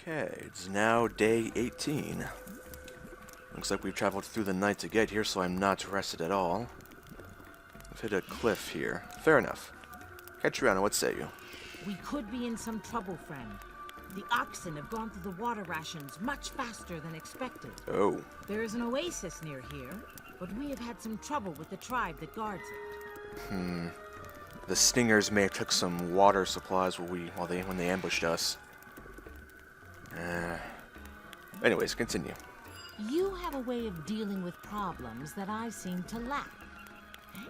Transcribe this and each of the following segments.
Okay, it's now day 18. Looks like we've traveled through the night to get here, so I'm not rested at all. I've hit a cliff here. Fair enough. Catriona, what say you? We could be in some trouble, friend. The oxen have gone through the water rations much faster than expected. Oh. There is an oasis near here, but we have had some trouble with the tribe that guards it. The stingers may have took some water supplies when they ambushed us. Anyways, continue. You have a way of dealing with problems that I seem to lack.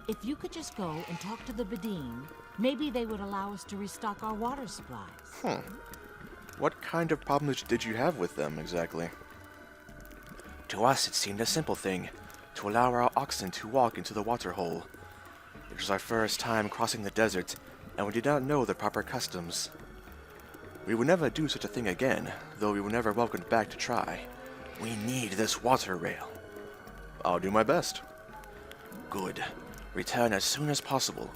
If you could just go and talk to the Bedine, maybe they would allow us to restock our water supplies. What kind of problems did you have with them, exactly? To us, it seemed a simple thing, to allow our oxen to walk into the water hole. It was our first time crossing the desert, and we did not know the proper customs. We would never do such a thing again, though we were never welcomed back to try. We need this water rail. I'll do my best. Good. Return as soon as possible.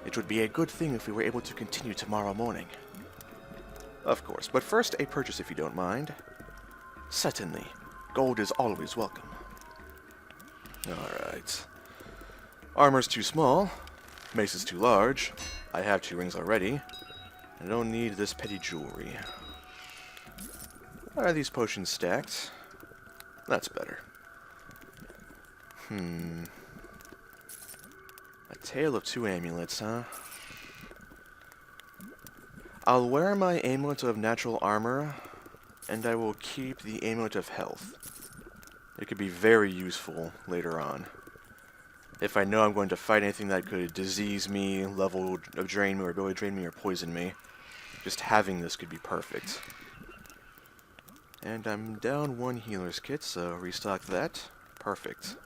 It would be a good thing if we were able to continue tomorrow morning. Of course, but first a purchase if you don't mind. Certainly. Gold is always welcome. Alright. Armor's too small. Mace is too large. I have 2 rings already. I don't need this petty jewelry. Why are these potions stacked? That's better. A tale of 2 amulets, huh? I'll wear my amulet of natural armor, and I will keep the amulet of health. It could be very useful later on. If I know I'm going to fight anything that could disease me, level of drain me, or ability drain me, or poison me, just having this could be perfect. And I'm down 1 healer's kit, so restock that. Perfect.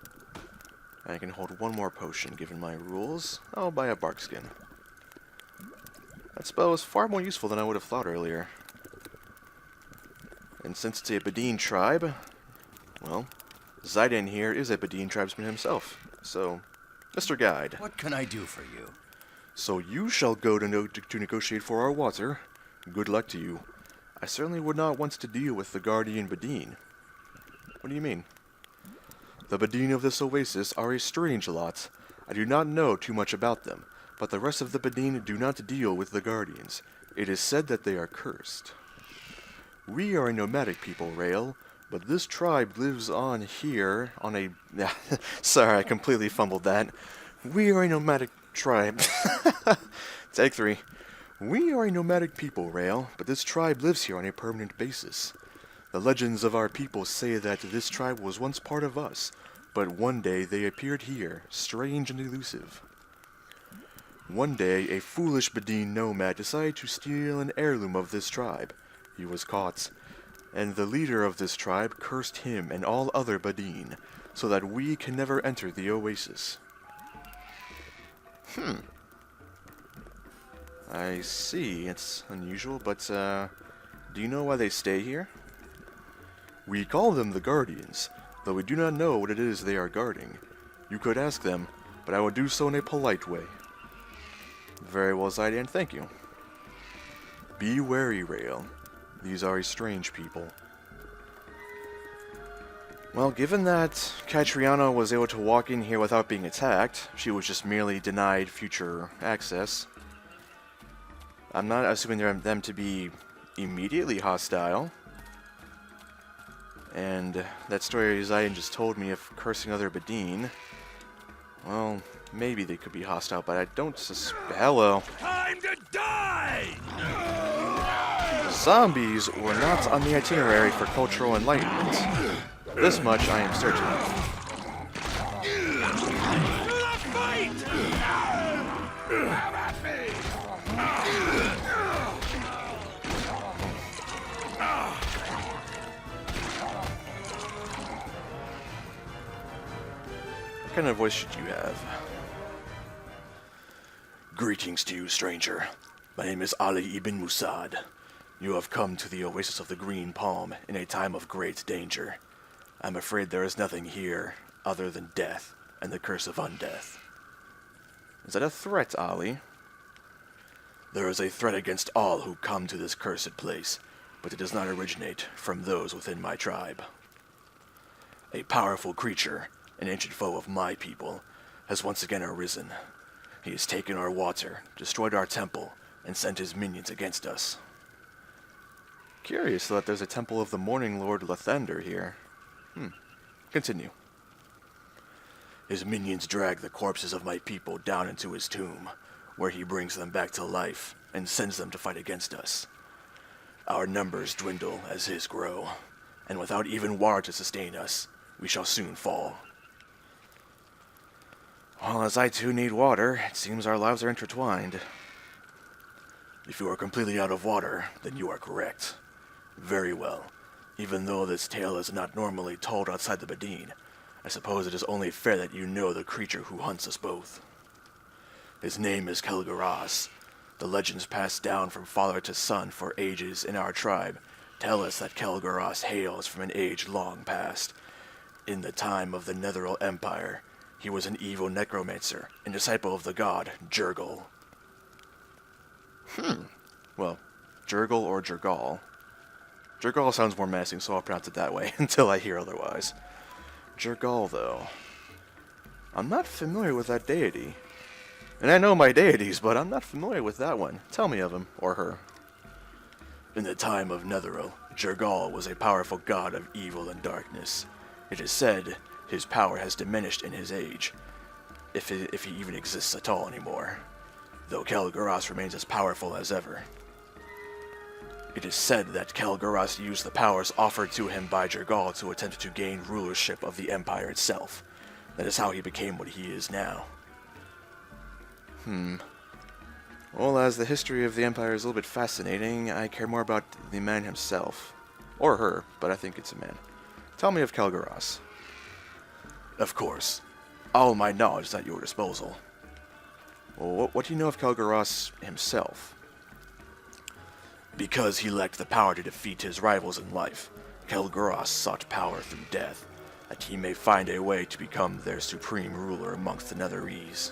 I can hold 1 more potion, given my rules. I'll buy a bark skin. That spell is far more useful than I would have thought earlier. And since it's a Bedine tribe, well, Zidane here is a Bedine tribesman himself. So, Mr. Guide. What can I do for you? So you shall go to negotiate for our water. Good luck to you. I certainly would not want to deal with the Guardian Bedine. What do you mean? The Bedine of this oasis are a strange lot. I do not know too much about them, but the rest of the Bedine do not deal with the Guardians. It is said that they are cursed. We are a nomadic people, Rayle, but this tribe lives on here on a... Sorry, I completely fumbled that. We are a nomadic tribe. Take 3. We are a nomadic people, Rayle, but this tribe lives here on a permanent basis. The legends of our people say that this tribe was once part of us, but one day they appeared here, strange and elusive. One day, a foolish Bedine nomad decided to steal an heirloom of this tribe. He was caught, and the leader of this tribe cursed him and all other Bedine, so that we can never enter the oasis. I see. It's unusual, but, do you know why they stay here? We call them the Guardians, though we do not know what it is they are guarding. You could ask them, but I will do so in a polite way. Very well, Zidane, thank you. Be wary, Rayle. These are a strange people. Well, given that Catriona was able to walk in here without being attacked, she was just merely denied future access. I'm not assuming them to be immediately hostile. And that story Zidane just told me of cursing other Bedine, well, maybe they could be hostile, but I don't Hello. Time to die! Zombies were not on the itinerary for cultural enlightenment. This much I am certain of. What kind of voice should you have? Greetings to you, stranger. My name is Ali ibn Musad. You have come to the Oasis of the Green Palm in a time of great danger. I'm afraid there is nothing here other than death and the curse of undeath. Is that a threat, Ollie? There is a threat against all who come to this cursed place, but it does not originate from those within my tribe. A powerful creature, an ancient foe of my people, has once again arisen. He has taken our water, destroyed our temple, and sent his minions against us. Curious that there's a temple of the Morning Lord Lathander here. Continue. His minions drag the corpses of my people down into his tomb, where he brings them back to life and sends them to fight against us. Our numbers dwindle as his grow, and without even water to sustain us, we shall soon fall. Well, as I too need water, it seems our lives are intertwined. If you are completely out of water, then you are correct. Very well. Even though this tale is not normally told outside the Badine, I suppose it is only fair that you know the creature who hunts us both. His name is Kelgaras. The legends passed down from father to son for ages in our tribe tell us that Kelgaras hails from an age long past. In the time of the Netheril Empire, he was an evil necromancer and disciple of the god Jurgal. Well, Jurgal or Jurgal. Jurgal sounds more menacing, so I'll pronounce it that way until I hear otherwise. Jurgal, though. I'm not familiar with that deity. And I know my deities, but I'm not familiar with that one. Tell me of him, or her. In the time of Netheril, Jurgal was a powerful god of evil and darkness. It is said his power has diminished in his age, if he even exists at all anymore, though Kelgaras remains as powerful as ever. It is said that Kelgaras used the powers offered to him by Jurgal to attempt to gain rulership of the Empire itself. That is how he became what he is now. Well, as the history of the Empire is a little bit fascinating, I care more about the man himself. Or her, but I think it's a man. Tell me of Kelgaras. Of course. All my knowledge is at your disposal. Well, what do you know of Kelgaras himself? Because he lacked the power to defeat his rivals in life, Kelgaras sought power through death, that he may find a way to become their supreme ruler amongst the Netherese.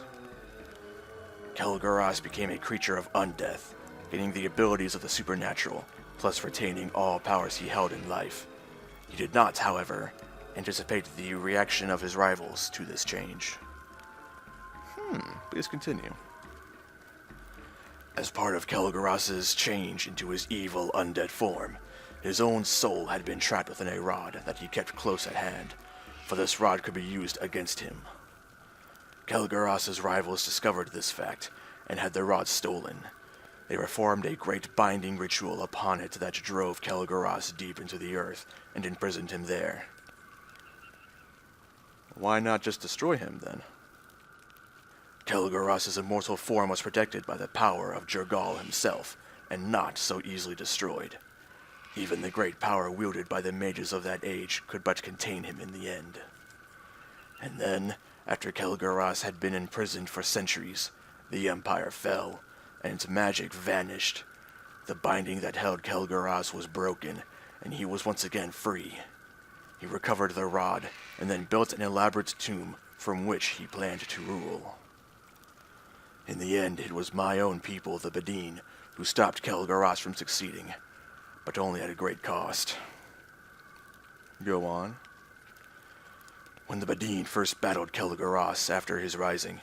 Kelgaras became a creature of undeath, gaining the abilities of the supernatural, plus retaining all powers he held in life. He did not, however, anticipate the reaction of his rivals to this change. Please continue. As part of Kelgaras's change into his evil undead form, his own soul had been trapped within a rod that he kept close at hand, for this rod could be used against him. Kelgaras's rivals discovered this fact, and had the rod stolen. They performed a great binding ritual upon it that drove Kelgaras deep into the earth, and imprisoned him there. Why not just destroy him, then? Kelgaras's immortal form was protected by the power of Jurgal himself, and not so easily destroyed. Even the great power wielded by the mages of that age could but contain him in the end. And then, after Kelgaras had been imprisoned for centuries, the Empire fell, and its magic vanished. The binding that held Kelgaras was broken, and he was once again free. He recovered the rod, and then built an elaborate tomb from which he planned to rule. In the end, it was my own people, the Badine, who stopped Kelgaras from succeeding, but only at a great cost. Go on. When the Badine first battled Kelgaras after his rising,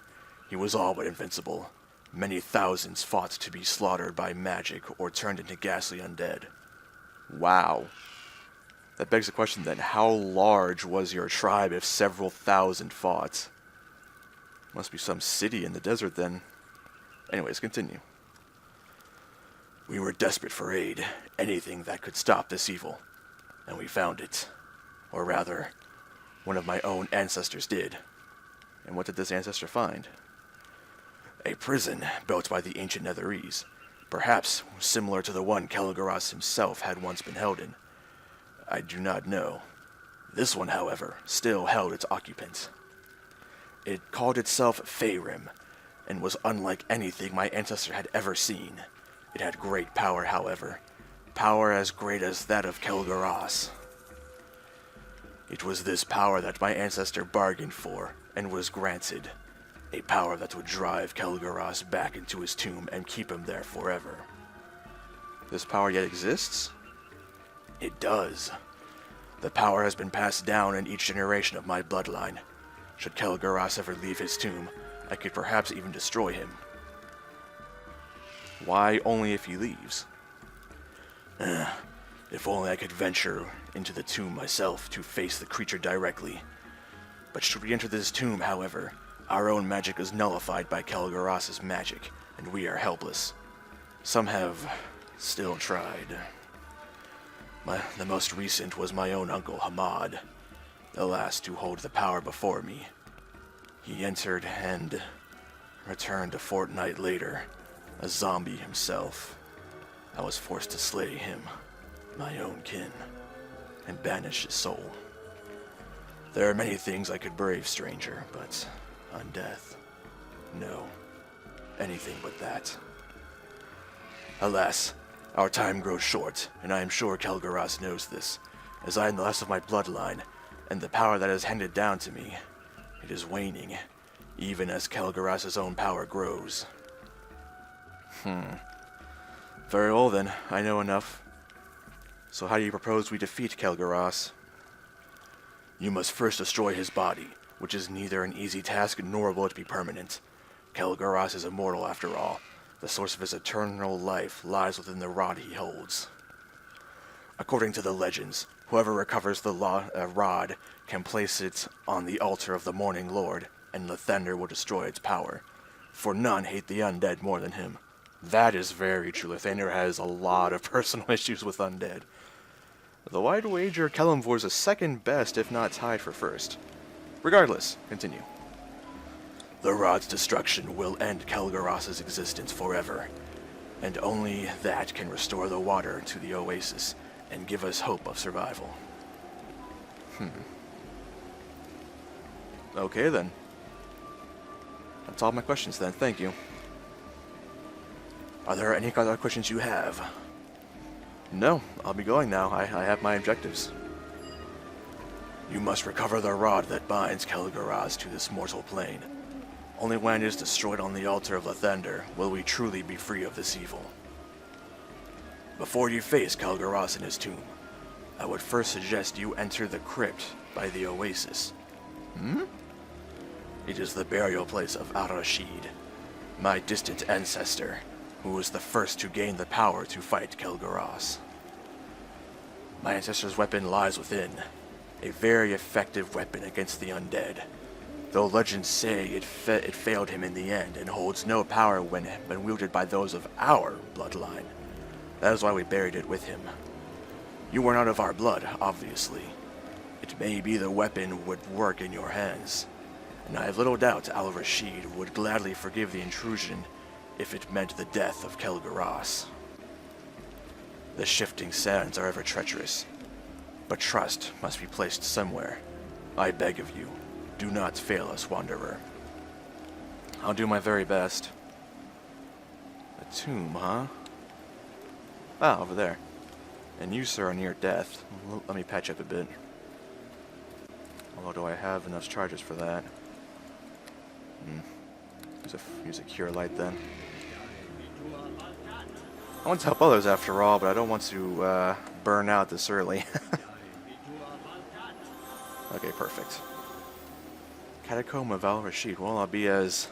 he was all but invincible. Many thousands fought to be slaughtered by magic or turned into ghastly undead. Wow. That begs the question then, how large was your tribe if several thousand fought? Must be some city in the desert then. Anyways, continue. We were desperate for aid, anything that could stop this evil, and we found it. Or rather, one of my own ancestors did. And what did this ancestor find? A prison built by the ancient Netherese, perhaps similar to the one Kelgaras himself had once been held in. I do not know. This one, however, still held its occupant. It called itself Feyrim, and was unlike anything my ancestor had ever seen. It had great power, however, power as great as that of Kel'Garas. It was this power that my ancestor bargained for and was granted. A power that would drive Kel'Garas back into his tomb and keep him there forever. This power yet exists? It does. The power has been passed down in each generation of my bloodline. Should Kel'Garas ever leave his tomb, I could perhaps even destroy him. Why only if he leaves? If only I could venture into the tomb myself to face the creature directly. But should we enter this tomb, however, our own magic is nullified by Kel'Garas' magic, and we are helpless. Some have still tried. The most recent was my own uncle Hamad, the last to hold the power before me. He entered and returned a fortnight later, a zombie himself. I was forced to slay him, my own kin, and banish his soul. There are many things I could brave, stranger, but undeath, no, anything but that. Alas, our time grows short, and I am sure Kel'Garas knows this, as I am the last of my bloodline, and the power that is handed down to me, it is waning, even as Kel'Garas' own power grows. Very well then, I know enough. So how do you propose we defeat Kel'Garas? You must first destroy his body, which is neither an easy task nor will it be permanent. Kel'Garas is immortal after all. The source of his eternal life lies within the rod he holds. According to the legends, whoever recovers the rod can place it on the altar of the Morning Lord, and Lathander will destroy its power. For none hate the undead more than him. That is very true. Lathander has a lot of personal issues with undead. Though I'd wager Kelemvor's is second best, if not tied for first. Regardless, continue. The rod's destruction will end Kel'Garas' existence forever, and only that can restore the water to the Oasis and give us hope of survival. Okay then. That's all my questions then, thank you. Are there any other questions you have? No, I'll be going now. I have my objectives. You must recover the rod that binds Kel'Garas to this mortal plane. Only when it is destroyed on the altar of Lathander will we truly be free of this evil. Before you face Kel'Garas in his tomb, I would first suggest you enter the crypt by the Oasis. It is the burial place of Al-Rashid, my distant ancestor, who was the first to gain the power to fight Kel'Garas. My ancestor's weapon lies within, a very effective weapon against the undead, though legends say it failed him in the end and holds no power when wielded by those of our bloodline. That is why we buried it with him. You are not of our blood, obviously. It may be the weapon would work in your hands, and I have little doubt Al-Rashid would gladly forgive the intrusion if it meant the death of Kel'Garas. The shifting sands are ever treacherous, but trust must be placed somewhere. I beg of you, do not fail us, Wanderer. I'll do my very best. A tomb, huh? Ah, over there. And you, sir, are near death. Let me patch up a bit. Although, do I have enough charges for that? Use a cure light then. I want to help others after all, but I don't want to burn out this early. Okay, perfect. Catacomb of Al-Rashid. Well, I'll be as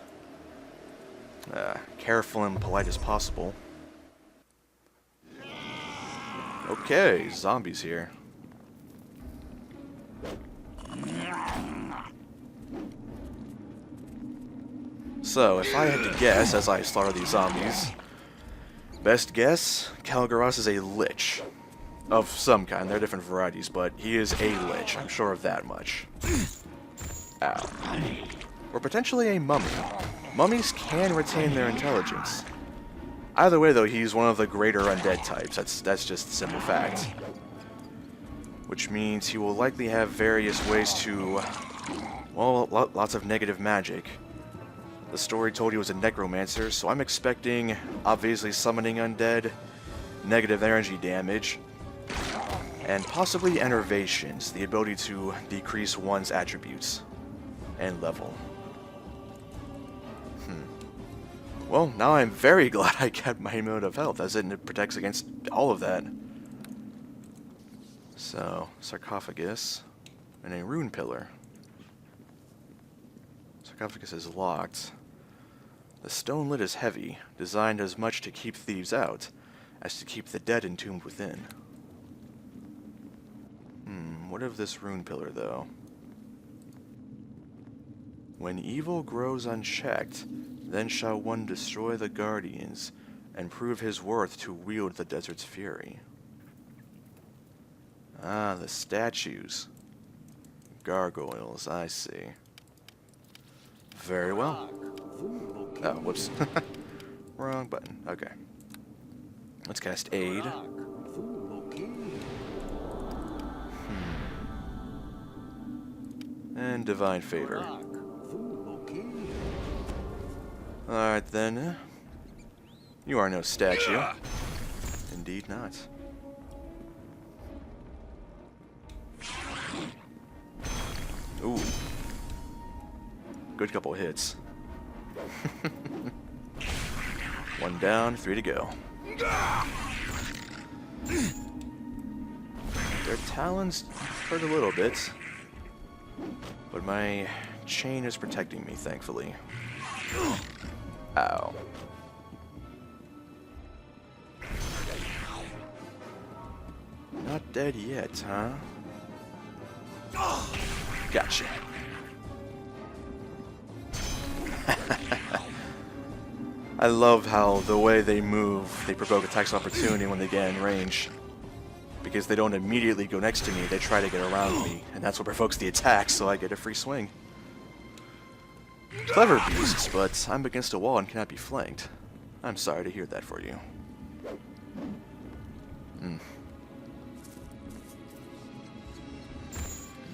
careful and polite as possible. Okay, zombies here. So, if I had to guess as I slaughter these zombies, best guess, Kel'Garas is a lich. Of some kind, there are different varieties, but he is a lich, I'm sure of that much. Ow. Or potentially a mummy. Mummies can retain their intelligence. Either way, though, he's one of the greater undead types. That's just a simple fact. Which means he will likely have various ways to, well, lots of negative magic. The story told he was a necromancer, so I'm expecting, obviously, summoning undead, negative energy damage, and possibly enervations, the ability to decrease one's attributes and level. Well, now I'm very glad I kept my mode of health, as it protects against all of that. So, sarcophagus and a rune pillar. Sarcophagus is locked. The stone lid is heavy, designed as much to keep thieves out as to keep the dead entombed within. What of this rune pillar, though? When evil grows unchecked, then shall one destroy the guardians and prove his worth to wield the desert's fury. Ah, the statues. Gargoyles, I see. Very well. Oh, whoops. Wrong button. Okay. Let's cast Aid. And Divine Favor. Alright then. You are no statue. Indeed not. Ooh. Good couple hits. One down, 3 to go. Their talons hurt a little bit, but my chain is protecting me, thankfully. Ow. Not dead yet, huh? Gotcha. I love how the way they move, they provoke attacks of opportunity when they get in range. Because they don't immediately go next to me, they try to get around me, and that's what provokes the attack, so I get a free swing. Clever beasts, but I'm against a wall and cannot be flanked. I'm sorry to hear that for you.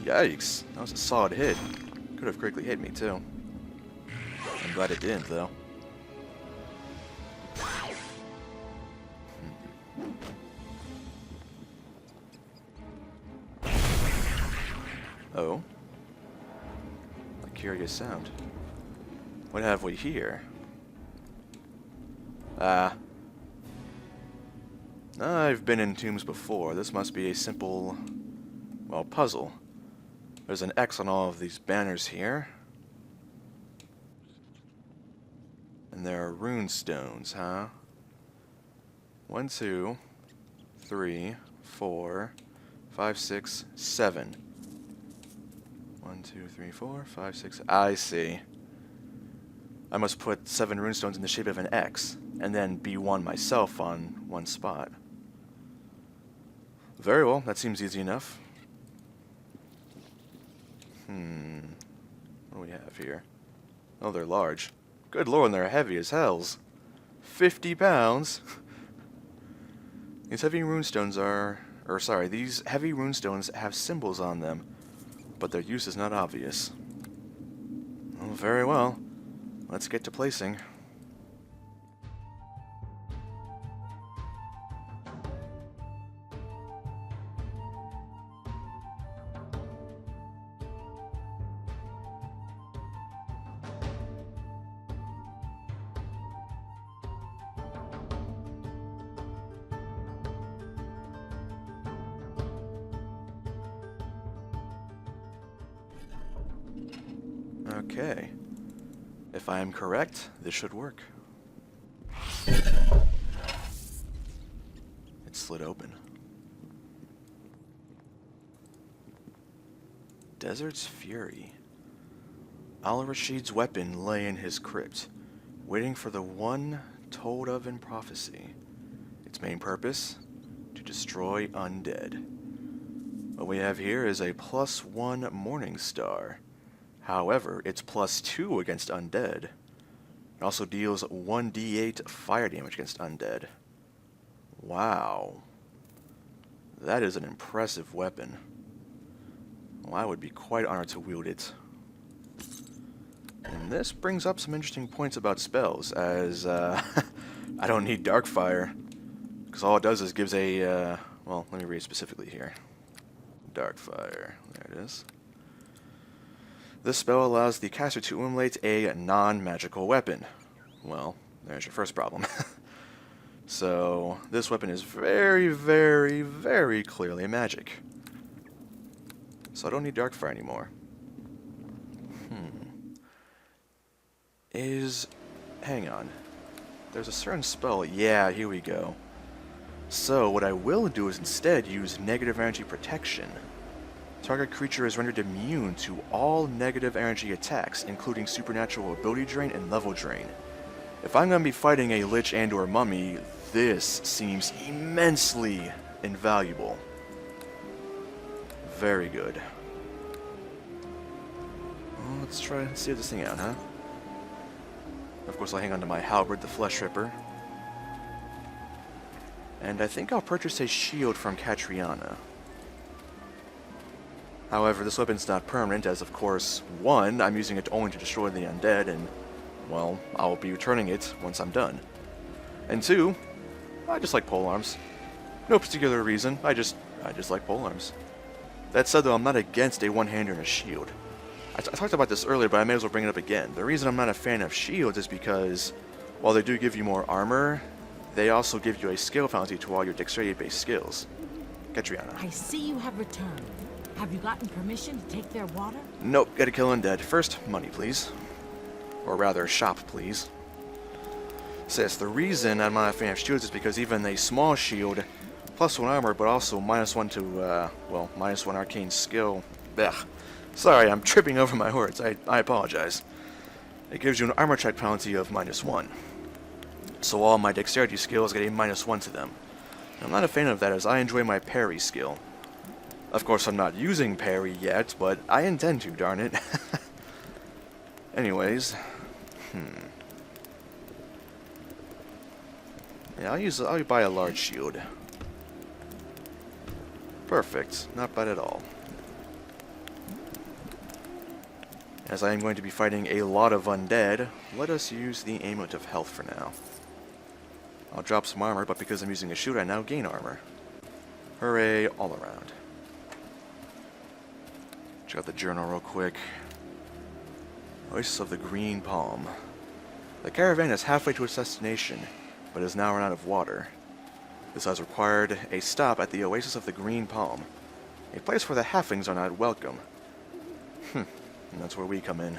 Yikes, that was a solid hit. Could have quickly hit me too. I'm glad it didn't, though. Oh. A curious sound. What have we here? I've been in tombs before. This must be a simple, well, puzzle. There's an X on all of these banners here. And there are rune stones, huh? 1, 2, 3, 4, 5, 6, 7. 1, 2, 3, 4, 5, 6. I see. I must put 7 runestones in the shape of an X, and then be one myself on one spot. Very well, that seems easy enough. What do we have here? Oh, they're large. Good lord, and they're heavy as hells. 50 pounds? These heavy runestones these heavy runestones have symbols on them, but their use is not obvious. Well, very well. Let's get to placing. Okay. If I am correct, this should work. It slid open. Desert's Fury. Al-Rashid's weapon lay in his crypt, waiting for the one told of in prophecy. Its main purpose? To destroy undead. What we have here is a +1 Morning Star. However, it's +2 against undead. It also deals 1d8 fire damage against undead. Wow. That is an impressive weapon. Well, I would be quite honored to wield it. And this brings up some interesting points about spells, as I don't need Darkfire, because Because all it does is gives a, well, let me read specifically here. Darkfire. There it is. This spell allows the caster to emulate a non-magical weapon. Well, there's your first problem. So, this weapon is very, very, very clearly magic. So I don't need Darkfire anymore. Hang on. There's a certain spell. Yeah, here we go. So, what I will do is instead use negative energy protection. Target creature is rendered immune to all negative energy attacks, including supernatural ability drain and level drain. If I'm going to be fighting a lich and or mummy, this seems immensely invaluable. Very good. Well, let's try and see this thing out, huh? Of course, I'll hang on to my halberd, the Flesh Ripper. And I think I'll purchase a shield from Catriona. However, this weapon's not permanent, as of course, 1, I'm using it only to destroy the undead, and, well, I'll be returning it once I'm done. And 2, I just like polearms. No particular reason, I just like polearms. That said, though, I'm not against a one-hander and a shield. I talked about this earlier, but I may as well bring it up again. The reason I'm not a fan of shields is because, while they do give you more armor, they also give you a skill penalty to all your dexterity-based skills. Catriona. I see you have returned. Have you gotten permission to take their water? Nope, gotta kill undead. First, money, please. Or rather, shop, please. So yes, the reason I'm not a fan of shields is because even a small shield, +1 armor, but also -1 to, well, -1 arcane skill. Blech. Sorry, I'm tripping over my words. I apologize. It gives you an armor check penalty of -1. So all my dexterity skills get a -1 to them. I'm not a fan of that, as I enjoy my parry skill. Of course, I'm not using parry yet, but I intend to, darn it. Anyways. Yeah, I'll buy a large shield. Perfect. Not bad at all. As I am going to be fighting a lot of undead, let us use the Amulet of Health for now. I'll drop some armor, but because I'm using a shield, I now gain armor. Hooray, all around. Check out the journal real quick. Oasis of the Green Palm. The caravan is halfway to its destination, but is now run out of water. This has required a stop at the Oasis of the Green Palm, a place where the halflings are not welcome. And that's where we come in.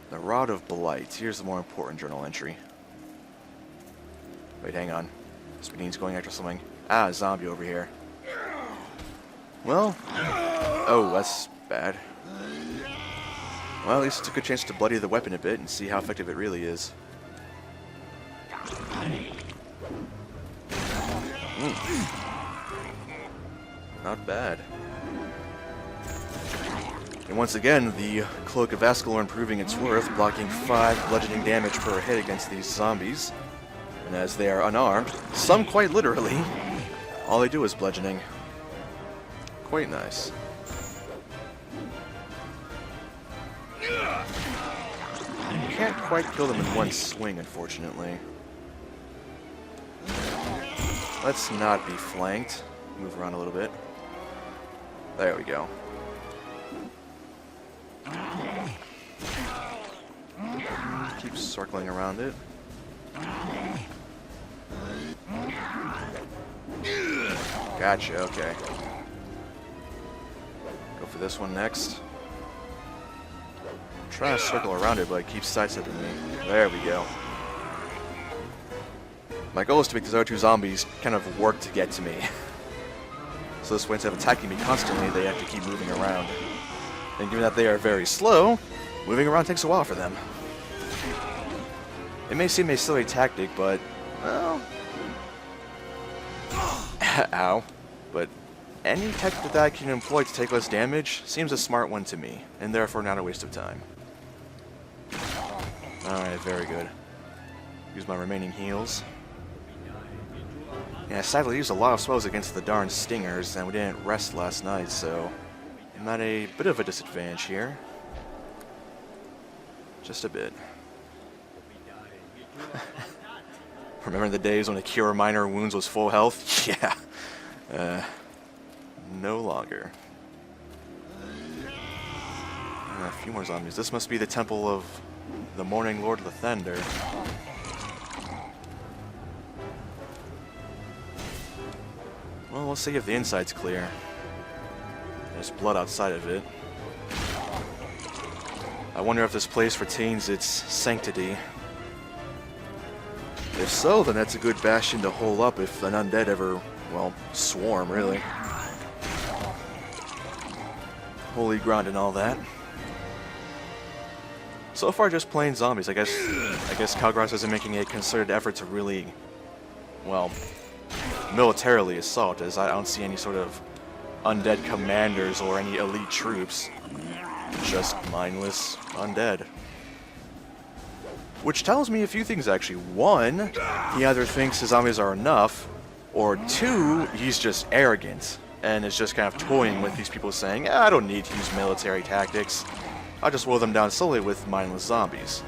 The Rod of Blight. Here's the more important journal entry. Wait, hang on. Spadeen's going after something. Ah, zombie over here. Well. Oh, that's bad. Well, at least it's a good chance to bloody the weapon a bit and see how effective it really is. Not bad. And once again, the Cloak of Ascalon proving its worth, blocking 5 bludgeoning damage per hit against these zombies. And as they are unarmed, some quite literally, all they do is bludgeoning. Quite nice. Can't quite kill them in one swing, unfortunately. Let's not be flanked. Move around a little bit. There we go. Keep circling around it. Gotcha, okay. Go for this one next. I'm trying to circle around it, but it keeps sidestepping me. There we go. My goal is to make these other 2 zombies kind of work to get to me. So this way, instead of attacking me constantly, they have to keep moving around. And given that they are very slow, moving around takes a while for them. It may seem a silly tactic, but, well... Ow. But any tactic that I can employ to take less damage seems a smart one to me, and therefore not a waste of time. Alright, very good. Use my remaining heals. Yeah, sadly, I used a lot of spells against the darn stingers, and we didn't rest last night, so I'm at a bit of a disadvantage here. Just a bit. Remember the days when a cure minor wounds was full health? Yeah. No longer. A few more zombies. This must be the temple of the Morning Lord of the Thunder. Well, we'll see if the inside's clear. There's blood outside of it. I wonder if this place retains its sanctity. If so, then that's a good bastion to hole up if an undead ever, well, swarm, really. Holy ground and all that. So far, just plain zombies. I guess Calgras isn't making a concerted effort to really, well, militarily assault, as I don't see any sort of undead commanders or any elite troops. Just mindless undead. Which tells me a few things, actually. One, he either thinks his zombies are enough, or two, he's just arrogant and is just kind of toying with these people, saying, I don't need to use military tactics. I'll just will them down slowly with mindless zombies.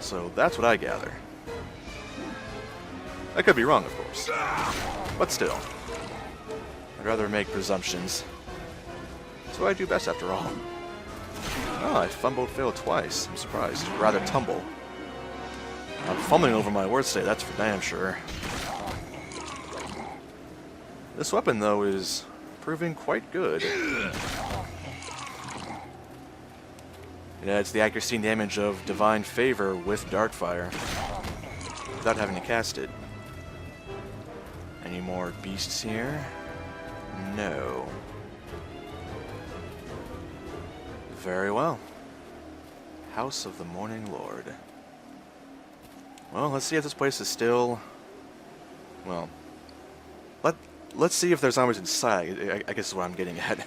So that's what I gather. I could be wrong, of course. But still. I'd rather make presumptions. That's what I do best, after all. Oh, I fumbled failed twice. I'm surprised. Rather tumble. I'm fumbling over my words today, that's for damn sure. This weapon, though, is proving quite good. It adds the accuracy and damage of Divine Favor with Darkfire, without having to cast it. Any more beasts here? No. Very well. House of the Morning Lord. Well, let's see if this place is still... Well, let's see if there's zombies inside, I guess is what I'm getting at.